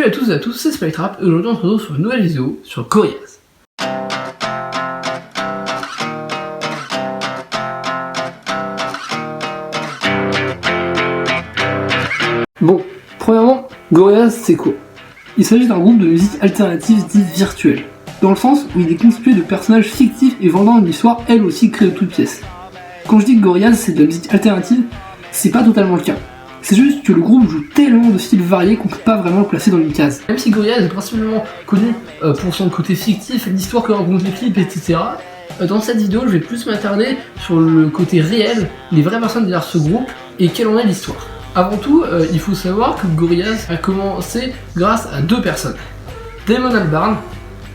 Salut à tous et à tous, c'est Spytrap et aujourd'hui on se retrouve sur une nouvelle vidéo sur Gorillaz. Bon, premièrement, Gorillaz c'est quoi? Il s'agit d'un groupe de musique alternative dit virtuelle, dans le sens où il est constitué de personnages fictifs et vendant une histoire elle aussi créée de toutes pièces. Quand je dis que Gorillaz c'est de la musique alternative, c'est pas totalement le cas. C'est juste que le groupe joue tellement de styles variés qu'on peut pas vraiment le placer dans une case. Même si Gorillaz est principalement connu pour son côté fictif, l'histoire que racontent les clips, etc., dans cette vidéo je vais plus m'attarder sur le côté réel, les vraies personnes derrière ce groupe et quelle en est l'histoire. Avant tout, il faut savoir que Gorillaz a commencé grâce à deux personnes, Damon Albarn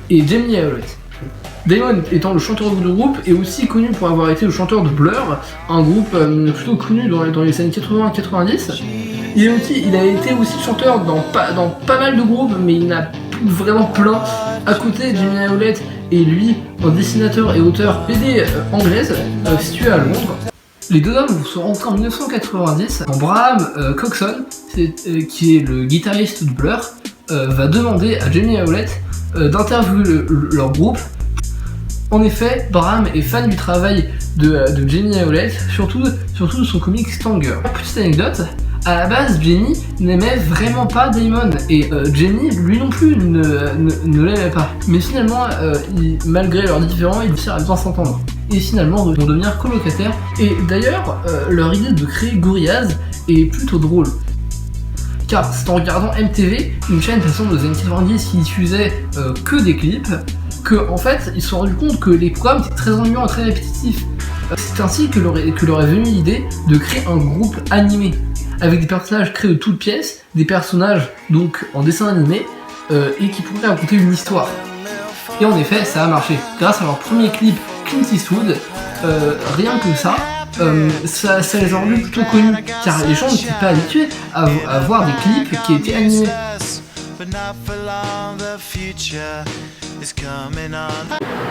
et Jamie Hewlett. Damon étant le chanteur du groupe et aussi connu pour avoir été le chanteur de Blur, un groupe plutôt connu dans les années 80-90. Il a été aussi chanteur dans pas mal de groupes, mais il n'a vraiment plein. À côté, Jamie Hewlett est lui un dessinateur et auteur BD anglaise situé à Londres. Les deux hommes vont se rencontrer en 1990 quand Braham Coxon, qui est le guitariste de Blur, va demander à Jamie Hewlett d'interviewer leur groupe. En effet, Braham est fan du travail de Jamie Hewlett, surtout de son comic Stanger. Petite anecdote, à la base, Jamie n'aimait vraiment pas Damon, et Jamie, lui non plus, ne l'aimait pas. Mais finalement, malgré leurs différends, ils réussirent à bien s'entendre. Et finalement, vont devenir colocataires. Et d'ailleurs, leur idée de créer Gorillaz est plutôt drôle. Car c'est en regardant MTV, une chaîne de toute façon des années 90 qui diffusait que des clips, que en fait ils se sont rendus compte que les programmes étaient très ennuyants et très répétitifs. C'est ainsi que leur est venue l'idée de créer un groupe animé avec des personnages créés de toutes pièces, des personnages donc en dessin animé et qui pourraient raconter une histoire. Et en effet, ça a marché. Grâce à leur premier clip Clint Eastwood, rien que ça les a rendus plutôt connus, car les gens n'étaient pas habitués à voir des clips qui étaient animés.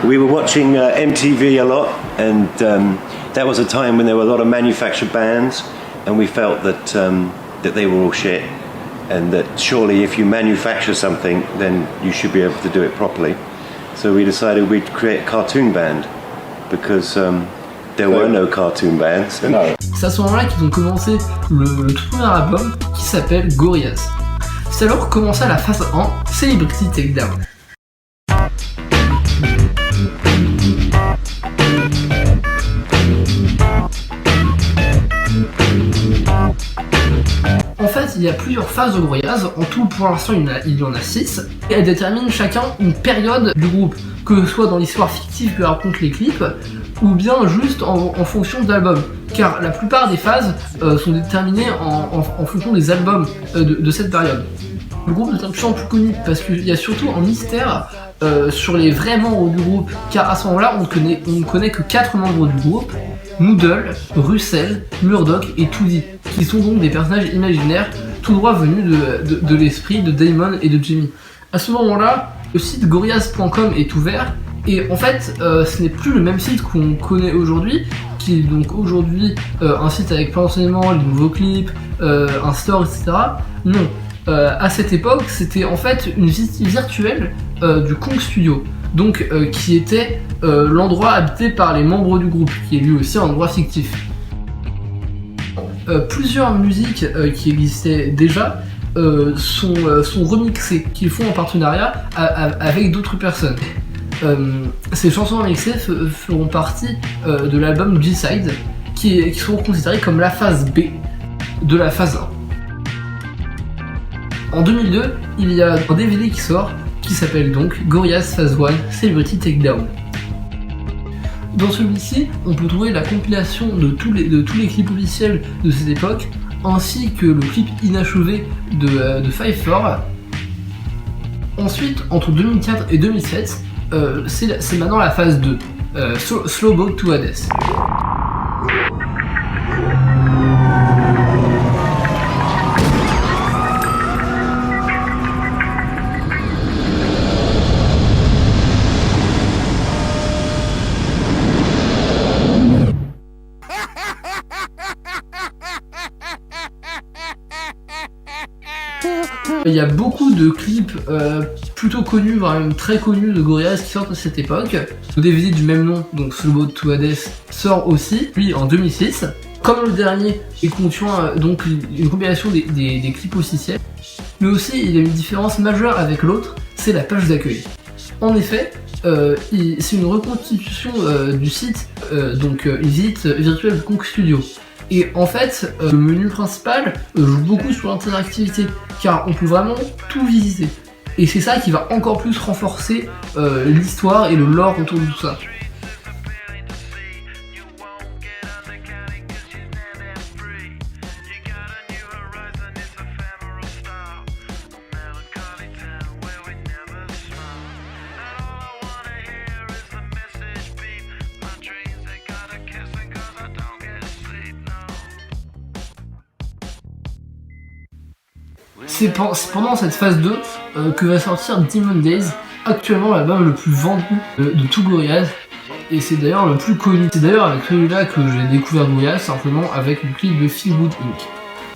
We were watching MTV a lot, and that was a time when there were a lot of manufactured bands, and we felt that they were all shit, and that surely if you manufacture something, then you should be able to do it properly. So we decided we'd create a cartoon band, because there were no cartoon bands. C'est à ce moment-là qu'ils ont commencé le tout premier album qui s'appelle Gorillaz. C'est alors que commença la phase 1, Celebrity Takedown. En fait, il y a plusieurs phases de Gorillaz, en tout pour l'instant il y en a 6, et elles déterminent chacun une période du groupe, que ce soit dans l'histoire fictive que racontent les clips, ou bien juste en fonction de l'album, car la plupart des phases sont déterminées en fonction des albums de cette période. Le groupe est un peu plus connu parce qu'il y a surtout un mystère sur les vrais membres du groupe, car à ce moment-là on ne connaît que 4 membres du groupe, Noodle, Russell, Murdoch et Toody, qui sont donc des personnages imaginaires tout droit venus de l'esprit de Damon et de Jamie. À ce moment-là, le site gorillaz.com est ouvert, et en fait ce n'est plus le même site qu'on connaît aujourd'hui, qui est donc aujourd'hui un site avec plein d'enseignements, les nouveaux clips, un store, etc. Non. À cette époque, c'était en fait une visite virtuelle du Kong Studio, donc qui était l'endroit habité par les membres du groupe, qui est lui aussi un endroit fictif. Plusieurs musiques qui existaient déjà sont remixées, qu'ils font en partenariat avec d'autres personnes. Ces chansons remixées feront partie de l'album G-Side, qui seront considérées comme la phase B de la phase 1. En 2002, il y a un DVD qui sort, qui s'appelle donc Gorillaz Phase 1 Celebrity Takedown. Dans celui-ci, on peut trouver la compilation de tous les clips officiels de cette époque, ainsi que le clip inachevé de Pfeiffer. Ensuite, entre 2004 et 2007, c'est maintenant la phase 2, Slow Boat to Hades. Il y a beaucoup de clips plutôt connus, voire même très connus de Gorillaz qui sortent à cette époque. Le DVD du même nom, donc Slow Boat to Hades, sort aussi, lui en 2006. Comme le dernier, il contient donc une compilation des clips officiels. Mais aussi, il y a une différence majeure avec l'autre, c'est la page d'accueil. En effet, c'est une reconstitution du site, donc une visite virtuelle de Konk Studio. Et en fait, le menu principal joue beaucoup sur l'interactivité, car on peut vraiment tout visiter. Et c'est ça qui va encore plus renforcer l'histoire et le lore autour de tout ça. C'est pendant cette phase 2 que va sortir Demon Days, actuellement l'album le plus vendu de tout Gorillaz, et c'est d'ailleurs le plus connu. C'est d'ailleurs avec celui-là que j'ai découvert Gorillaz, simplement avec le clip de Feel Good Inc.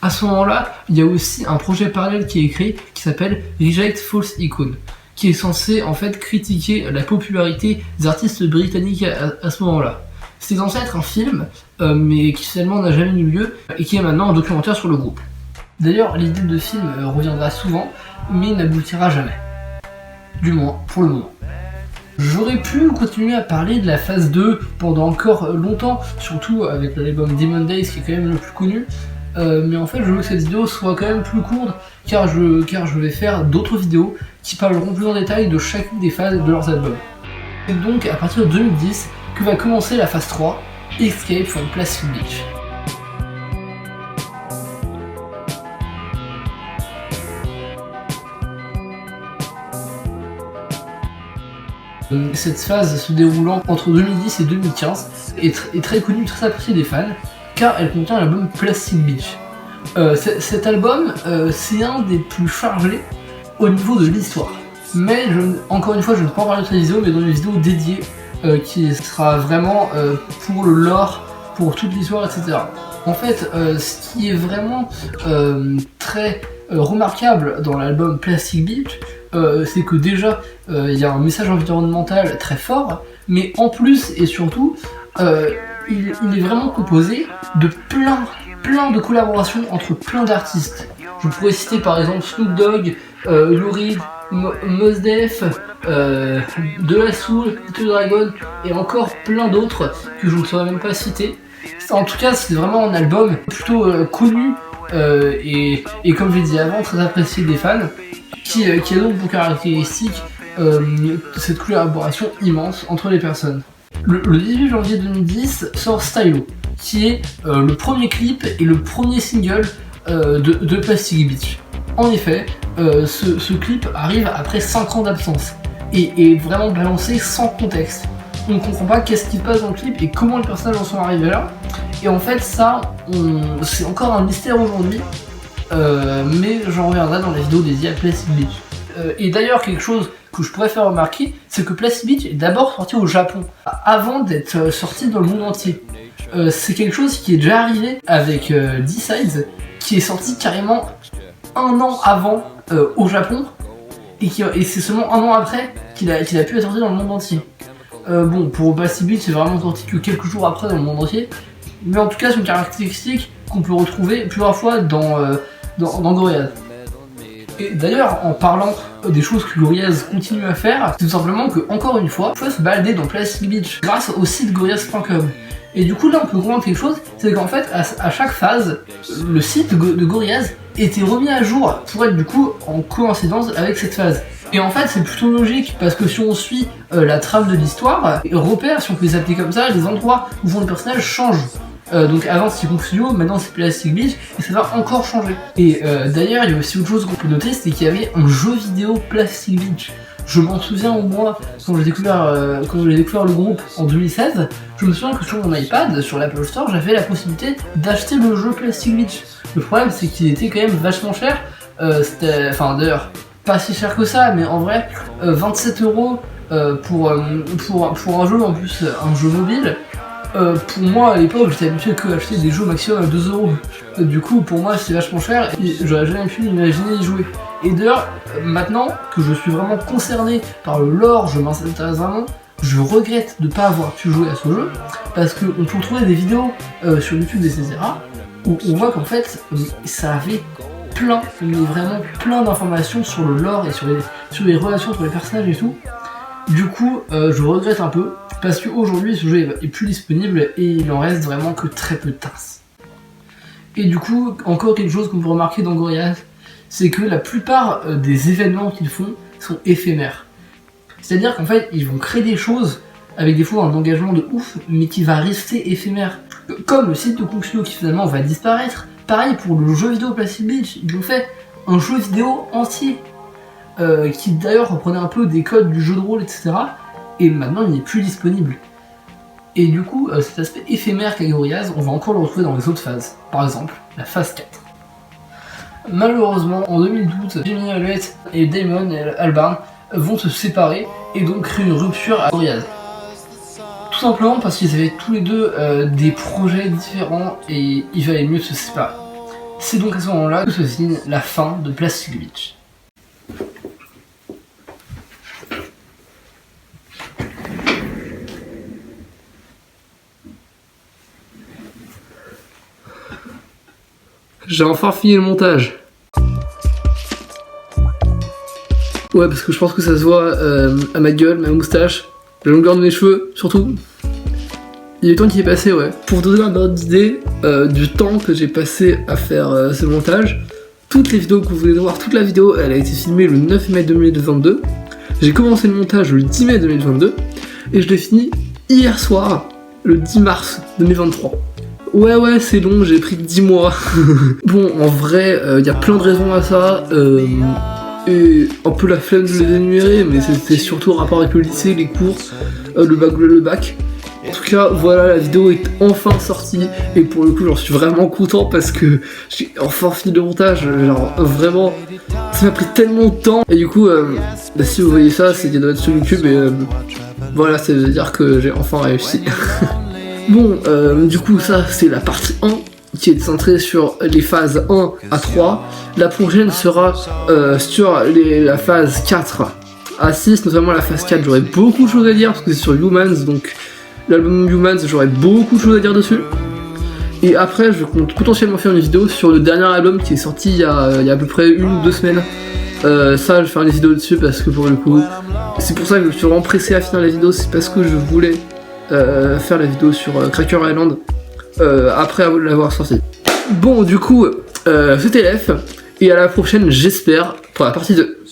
À ce moment-là, il y a aussi un projet parallèle qui est créé qui s'appelle Reject False Icon, qui est censé en fait critiquer la popularité des artistes britanniques à ce moment-là. C'est censé être un film, mais qui finalement n'a jamais eu lieu, et qui est maintenant un documentaire sur le groupe. D'ailleurs, l'idée de film reviendra souvent, mais n'aboutira jamais. Du moins, pour le moment. J'aurais pu continuer à parler de la phase 2 pendant encore longtemps, surtout avec l'album Demon Days qui est quand même le plus connu, mais en fait je veux que cette vidéo soit quand même plus courte, car je vais faire d'autres vidéos qui parleront plus en détail de chacune des phases de leurs albums. C'est donc à partir de 2010 que va commencer la phase 3, Escape from Plastic Beach. Cette phase se déroulant entre 2010 et 2015 est très connue, très appréciée des fans, car elle contient l'album Plastic Beach. Cet album, c'est un des plus chargés au niveau de l'histoire. Mais encore une fois, je ne peux pas en parler de cette vidéo, mais dans une vidéo dédiée qui sera vraiment pour le lore, pour toute l'histoire, etc. En fait, ce qui est vraiment très remarquable dans l'album Plastic Beach, c'est que déjà il y a un message environnemental très fort, mais en plus et surtout il est vraiment composé de plein de collaborations entre plein d'artistes. Je pourrais citer par exemple Snoop Dogg, Lou Reed, Mos Def, De La Soul, Little Dragon et encore plein d'autres que je ne saurais même pas citer. En tout cas, c'est vraiment un album plutôt connu et comme je l'ai dit avant, très apprécié des fans, qui a donc pour caractéristique cette collaboration immense entre les personnes. Le 18 janvier 2010 sort Stylo, qui est le premier clip et le premier single de Plastic Beach. En effet, ce clip arrive après 5 ans d'absence et est vraiment balancé sans contexte. On ne comprend pas qu'est-ce qui se passe dans le clip et comment les personnages en sont arrivés là. Et en fait ça, c'est encore un mystère aujourd'hui, mais j'en reviendrai dans la vidéo dédiée à Plastic Beach. Et d'ailleurs quelque chose que je pourrais faire remarquer, c'est que Plastic Beach est d'abord sorti au Japon, avant d'être sorti dans le monde entier. C'est quelque chose qui est déjà arrivé avec D-Sides, qui est sorti carrément 1 an avant au Japon, et c'est seulement 1 an après qu'il a pu être sorti dans le monde entier. Bon, pour Plastic Beach, c'est vraiment sorti que quelques jours après dans le monde entier, mais en tout cas c'est une caractéristique qu'on peut retrouver plusieurs fois dans Gorillaz. Et d'ailleurs, en parlant des choses que Gorillaz continue à faire, c'est tout simplement que, encore une fois, on peut se balader dans Plastic Beach grâce au site gorillaz.com. Et du coup, là, on peut comprendre quelque chose, c'est qu'en fait, à chaque phase, le site de Gorillaz était remis à jour pour être du coup en coïncidence avec cette phase. Et en fait, c'est plutôt logique, parce que si on suit la trame de l'histoire, repère, si on peut les appeler comme ça, les endroits où vont les personnages changent. Donc avant c'était Konk Studio, maintenant c'est Plastic Beach, et ça va encore changer. Et d'ailleurs, il y a aussi autre chose qu'on peut noter, c'est qu'il y avait un jeu vidéo Plastic Beach. Je m'en souviens au moins, quand j'ai découvert le groupe en 2016, je me souviens que sur mon iPad, sur l'Apple Store, j'avais la possibilité d'acheter le jeu Plastic Beach. Le problème c'est qu'il était quand même vachement cher, enfin d'ailleurs, pas si cher que ça, mais en vrai, 27€ pour un jeu, en plus un jeu mobile. Pour moi à l'époque j'étais habitué qu'à acheter des jeux maximum à 2€. Du coup pour moi c'était vachement cher et j'aurais jamais pu m'imaginer y jouer. Et d'ailleurs, maintenant que je suis vraiment concerné par le lore, je m'intéresse vraiment, je regrette de ne pas avoir pu jouer à ce jeu, parce qu'on peut trouver des vidéos sur YouTube, etc., où on voit qu'en fait, ça avait mais vraiment plein d'informations sur le lore et sur les relations entre les personnages et tout. Du coup, je regrette un peu, parce qu'aujourd'hui, ce jeu est plus disponible et il en reste vraiment que très peu de traces. Et du coup, encore quelque chose que vous remarquez dans Gorillaz, c'est que la plupart des événements qu'ils font sont éphémères. C'est-à-dire qu'en fait, ils vont créer des choses avec des fois un engagement de ouf, mais qui va rester éphémère. Comme le site de Conxio qui finalement va disparaître. Pareil pour le jeu vidéo Plastic Beach, ils ont fait un jeu vidéo entier, qui d'ailleurs reprenait un peu des codes du jeu de rôle, etc. Et maintenant il n'est plus disponible. Et du coup, cet aspect éphémère qu'a Gorillaz, on va encore le retrouver dans les autres phases. Par exemple, la phase 4. Malheureusement, en 2012, Jimmy Elliott et Damon Albarn vont se séparer et donc créer une rupture à Gorillaz. Tout simplement parce qu'ils avaient tous les deux des projets différents et il valait mieux se séparer. C'est donc à ce moment-là que se signe la fin de Plastic Beach. J'ai enfin fini le montage. Ouais, parce que je pense que ça se voit à ma gueule, ma moustache, la longueur de mes cheveux, surtout. Il y a du temps qui est passé, ouais. Pour donner un ordre d'idée du temps que j'ai passé à faire ce montage, toutes les vidéos que vous voulez voir, toute la vidéo, elle a été filmée le 9 mai 2022. J'ai commencé le montage le 10 mai 2022 et je l'ai fini hier soir, le 10 mars 2023. Ouais, c'est long, j'ai pris 10 mois. Bon, en vrai, il y a plein de raisons à ça. Et un peu la flemme de les énumérer, mais c'était surtout en rapport avec le lycée, les cours, le bac. En tout cas, voilà, la vidéo est enfin sortie, et pour le coup, j'en suis vraiment content parce que j'ai enfin fini le montage. Genre, vraiment, ça m'a pris tellement de temps. Et du coup, si vous voyez ça, c'est qu'il doit être sur YouTube, et voilà, ça veut dire que j'ai enfin réussi. Bon, du coup, ça, c'est la partie 1. Qui est centrée sur les phases 1 à 3. La prochaine sera sur la phase 4 à 6, notamment la phase 4, j'aurai beaucoup de choses à dire parce que c'est sur Humans, donc l'album Humans, j'aurai beaucoup de choses à dire dessus. Et après, je compte potentiellement faire une vidéo sur le dernier album qui est sorti il y a à peu près 1 ou 2 semaines. Ça, je vais faire une vidéo dessus parce que pour le coup, c'est pour ça que je suis vraiment pressé à finir la vidéo, c'est parce que je voulais faire la vidéo sur Cracker Island. Après l'avoir sorti. Bon, du coup, c'était Lef, et à la prochaine, j'espère, pour la partie 2.